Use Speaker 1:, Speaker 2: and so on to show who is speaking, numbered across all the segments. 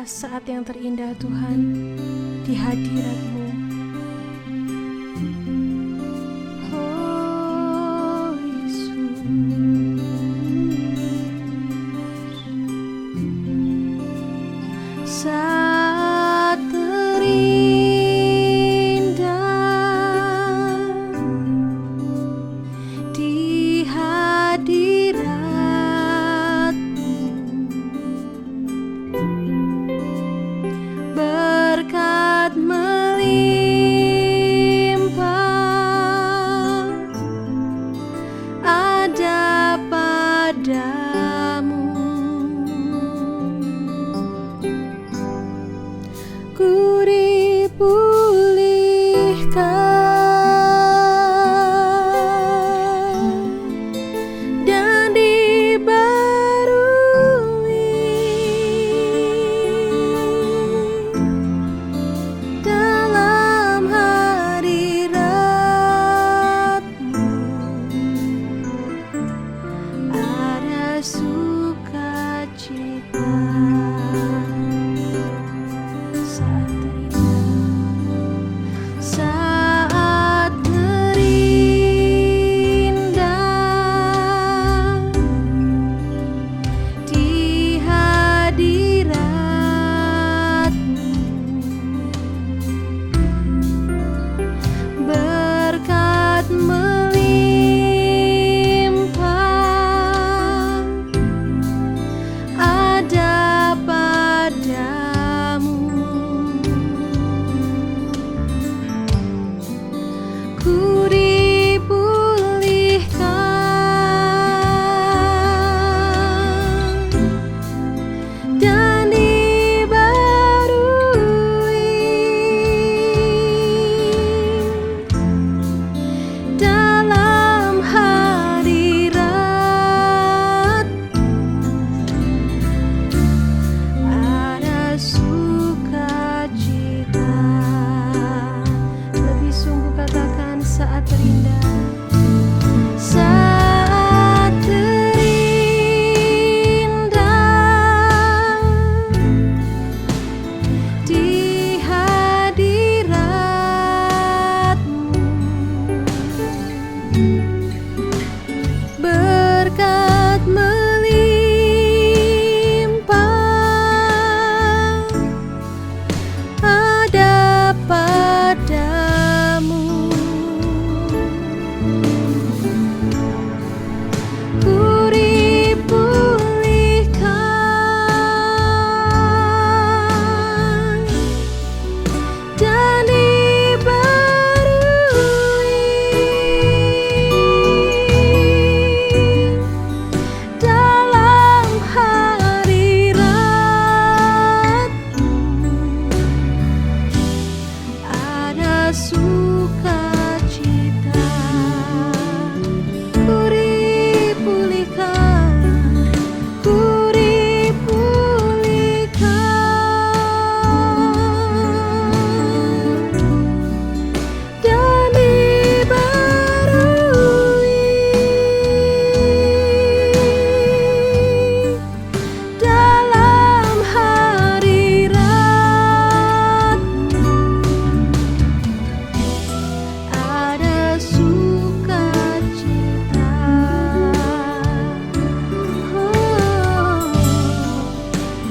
Speaker 1: adalah saat yang terindah Tuhan di hadirat-Mu. Oh Yesus, saat terindah di hadirat-Mu, berkat melimpah ada padamu. Ku dipulihkan dan dibarui dalam hadirat-Mu. Ada sukacita saat terindah di hadirat-Mu, berkat melimpah ada padamu. Ku dipulihkan dan dibarui dalam hadirat-Mu. Ada sukacita. Lebih sungguh katakan saat terindah. Saat terindah di hadirat-Mu, berkat melimpah ada padamu. Ku dipulihkan dan dibarui dalam hadirat-Mu. Ada sukacita. Ku dipulihkan, ku dipulihkan dan dibarui dalam hadirat-Mu. Ada sukacita. Oh,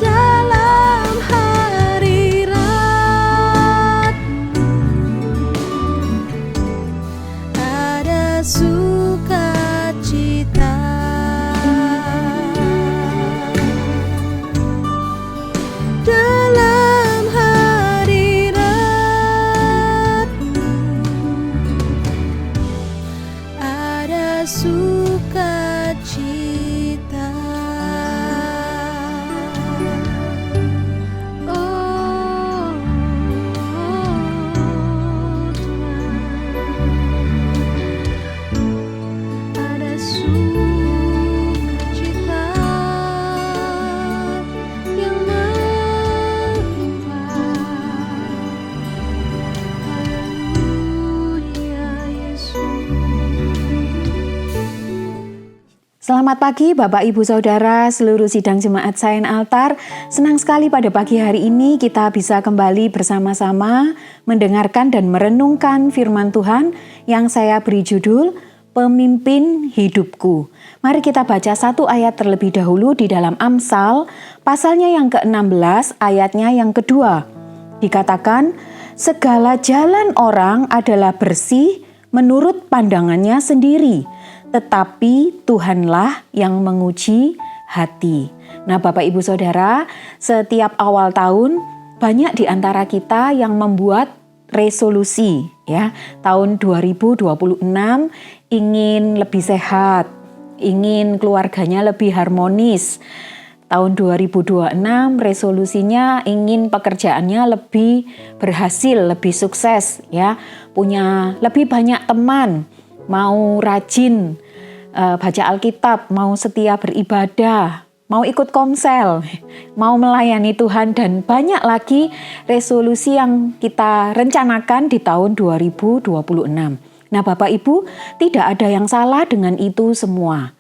Speaker 1: dalam hadirat-Mu ada sukacita. Dalam hadirat-Mu ada sukacita. Oh, Tuhan, ada sukacita yang melimpah. Haleluya Yesus.
Speaker 2: Selamat pagi Bapak Ibu Saudara seluruh sidang jemaat Saint Altar. Senang sekali pada pagi hari ini kita bisa kembali bersama-sama mendengarkan dan merenungkan firman Tuhan yang saya beri judul Pemimpin Hidupku. Mari kita baca satu ayat terlebih dahulu di dalam Amsal pasalnya yang ke-16 ayatnya yang kedua. Dikatakan, segala jalan orang adalah bersih menurut pandangannya sendiri, tetapi Tuhanlah yang menguji hati. Nah, Bapak Ibu Saudara, setiap awal tahun banyak di antara kita yang membuat resolusi ya. Tahun 2026 ingin lebih sehat, ingin keluarganya lebih harmonis. Tahun 2026 resolusinya ingin pekerjaannya lebih berhasil, lebih sukses ya. Punya lebih banyak teman, mau rajin baca Alkitab, mau setia beribadah, mau ikut komsel, mau melayani Tuhan, dan banyak lagi resolusi yang kita rencanakan di tahun 2026. Nah, Bapak Ibu, tidak ada yang salah dengan itu semua.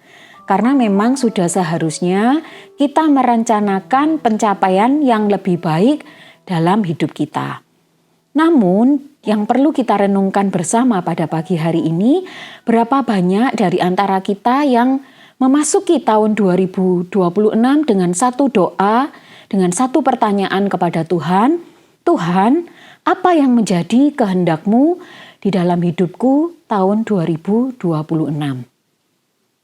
Speaker 2: Karena memang sudah seharusnya kita merencanakan pencapaian yang lebih baik dalam hidup kita. Namun, yang perlu kita renungkan bersama pada pagi hari ini, berapa banyak dari antara kita yang memasuki tahun 2026 dengan satu doa, dengan satu pertanyaan kepada Tuhan, Tuhan, apa yang menjadi kehendak-Mu di dalam hidupku tahun 2026?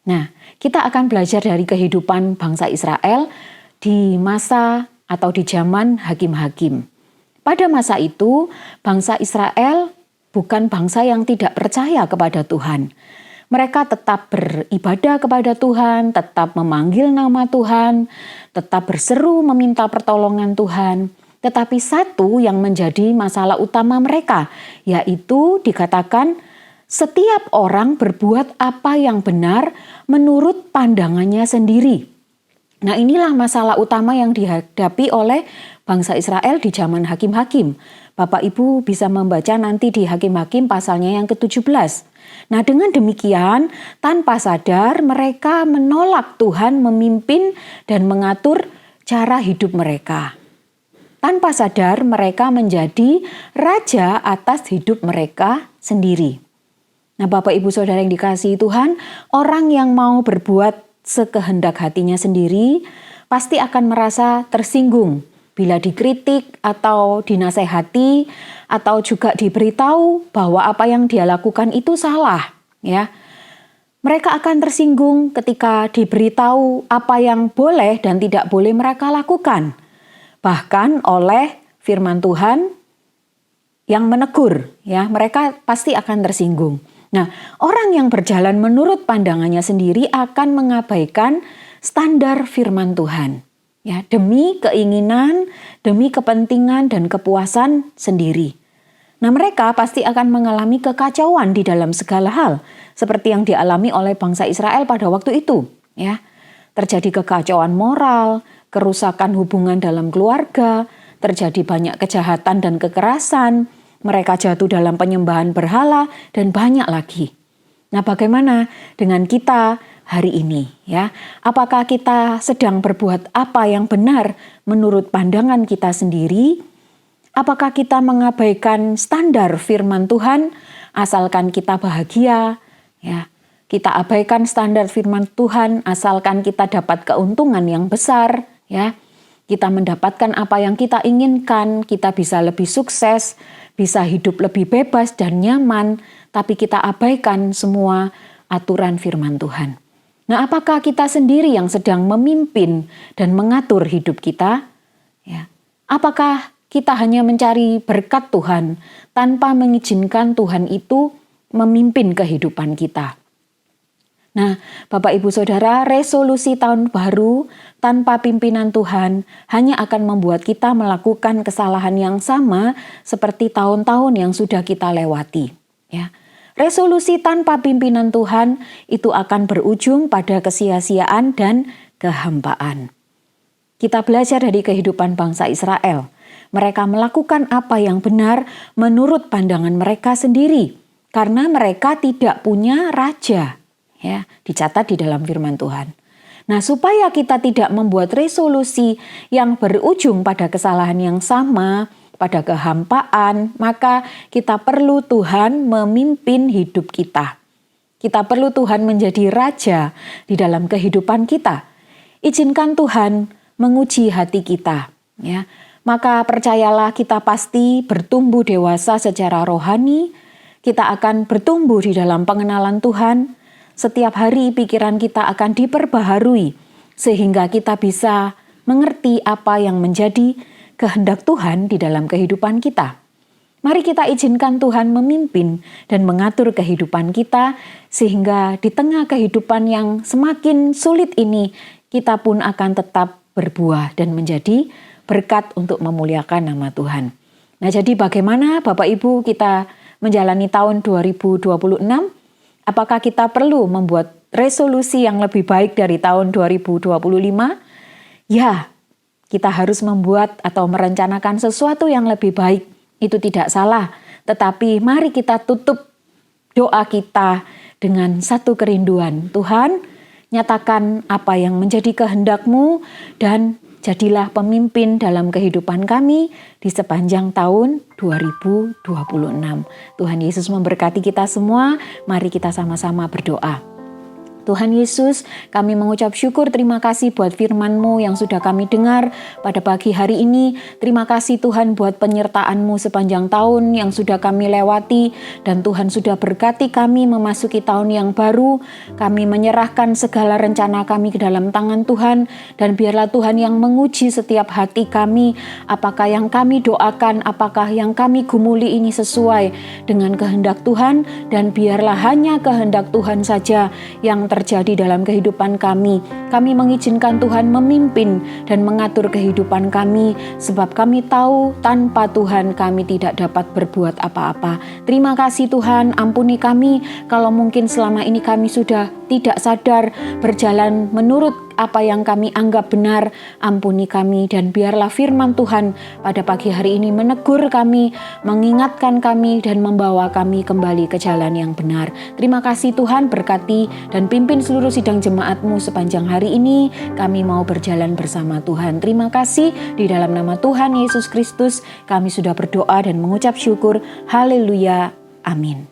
Speaker 2: Nah, kita akan belajar dari kehidupan bangsa Israel di masa atau di zaman hakim-hakim. Pada masa itu, bangsa Israel bukan bangsa yang tidak percaya kepada Tuhan. Mereka tetap beribadah kepada Tuhan, tetap memanggil nama Tuhan, tetap berseru meminta pertolongan Tuhan. Tetapi satu yang menjadi masalah utama mereka, yaitu dikatakan setiap orang berbuat apa yang benar menurut pandangannya sendiri. Nah, inilah masalah utama yang dihadapi oleh bangsa Israel di zaman hakim-hakim. Bapak Ibu bisa membaca nanti di Hakim-hakim pasalnya yang ke-17. Nah, dengan demikian tanpa sadar mereka menolak Tuhan memimpin dan mengatur cara hidup mereka. Tanpa sadar mereka menjadi raja atas hidup mereka sendiri. Nah, Bapak Ibu Saudara yang dikasihi Tuhan, orang yang mau berbuat sekehendak hatinya sendiri pasti akan merasa tersinggung bila dikritik atau dinasehati atau juga diberitahu bahwa apa yang dia lakukan itu salah ya. Mereka akan tersinggung ketika diberitahu apa yang boleh dan tidak boleh mereka lakukan. Bahkan oleh firman Tuhan yang menegur ya, mereka pasti akan tersinggung. Nah, orang yang berjalan menurut pandangannya sendiri akan mengabaikan standar firman Tuhan. Ya, demi keinginan, demi kepentingan dan kepuasan sendiri. Nah, mereka pasti akan mengalami kekacauan di dalam segala hal, seperti yang dialami oleh bangsa Israel pada waktu itu. Ya, terjadi kekacauan moral, kerusakan hubungan dalam keluarga, terjadi banyak kejahatan dan kekerasan, mereka jatuh dalam penyembahan berhala, dan banyak lagi. Nah, bagaimana dengan kita hari ini? Ya, apakah kita sedang berbuat apa yang benar menurut pandangan kita sendiri? Apakah kita mengabaikan standar firman Tuhan asalkan kita bahagia? Ya, kita abaikan standar firman Tuhan asalkan kita dapat keuntungan yang besar. Ya, kita mendapatkan apa yang kita inginkan, kita bisa lebih sukses, bisa hidup lebih bebas dan nyaman, tapi kita abaikan semua aturan firman Tuhan. Nah, apakah kita sendiri yang sedang memimpin dan mengatur hidup kita? Ya. Apakah kita hanya mencari berkat Tuhan tanpa mengizinkan Tuhan itu memimpin kehidupan kita? Nah, Bapak Ibu Saudara, resolusi tahun baru tanpa pimpinan Tuhan hanya akan membuat kita melakukan kesalahan yang sama seperti tahun-tahun yang sudah kita lewati. Ya. Resolusi tanpa pimpinan Tuhan itu akan berujung pada kesia-siaan dan kehampaan. Kita belajar dari kehidupan bangsa Israel. Mereka melakukan apa yang benar menurut pandangan mereka sendiri, karena mereka tidak punya raja. Ya, dicatat di dalam firman Tuhan. Nah, supaya kita tidak membuat resolusi yang berujung pada kesalahan yang sama, pada kehampaan, maka kita perlu Tuhan memimpin hidup kita. Kita perlu Tuhan menjadi raja di dalam kehidupan kita. Izinkan Tuhan menguji hati kita, ya. Maka percayalah kita pasti bertumbuh dewasa secara rohani, kita akan bertumbuh di dalam pengenalan Tuhan. Setiap hari pikiran kita akan diperbaharui sehingga kita bisa mengerti apa yang menjadi kehendak Tuhan di dalam kehidupan kita. Mari kita izinkan Tuhan memimpin dan mengatur kehidupan kita sehingga di tengah kehidupan yang semakin sulit ini kita pun akan tetap berbuah dan menjadi berkat untuk memuliakan nama Tuhan. Nah, jadi bagaimana Bapak Ibu kita menjalani tahun 2026? Apakah kita perlu membuat resolusi yang lebih baik dari tahun 2025? Ya, kita harus membuat atau merencanakan sesuatu yang lebih baik. Itu tidak salah. Tetapi mari kita tutup doa kita dengan satu kerinduan. Tuhan, nyatakan apa yang menjadi kehendak-Mu dan jadilah pemimpin dalam kehidupan kami di sepanjang tahun 2026. Tuhan Yesus memberkati kita semua. Mari kita sama-sama berdoa. Tuhan Yesus, kami mengucap syukur, terima kasih buat firman-Mu yang sudah kami dengar pada pagi hari ini. Terima kasih Tuhan buat penyertaan-Mu sepanjang tahun yang sudah kami lewati. Dan Tuhan sudah berkati kami memasuki tahun yang baru. Kami menyerahkan segala rencana kami ke dalam tangan Tuhan. Dan biarlah Tuhan yang menguji setiap hati kami. Apakah yang kami doakan, apakah yang kami gumuli ini sesuai dengan kehendak Tuhan. Dan biarlah hanya kehendak Tuhan saja yang terjadi dalam kehidupan kami. Kami mengizinkan Tuhan memimpin dan mengatur kehidupan kami, sebab kami tahu tanpa Tuhan kami tidak dapat berbuat apa-apa. Terima kasih Tuhan, ampuni kami kalau mungkin selama ini kami sudah tidak sadar berjalan menurut apa yang kami anggap benar. Ampuni kami dan biarlah firman Tuhan pada pagi hari ini menegur kami, mengingatkan kami dan membawa kami kembali ke jalan yang benar. Terima kasih Tuhan, berkati dan pimpin seluruh sidang jemaat-Mu sepanjang hari ini. Kami mau berjalan bersama Tuhan. Terima kasih, di dalam nama Tuhan Yesus Kristus kami sudah berdoa dan mengucap syukur. Haleluya. Amin.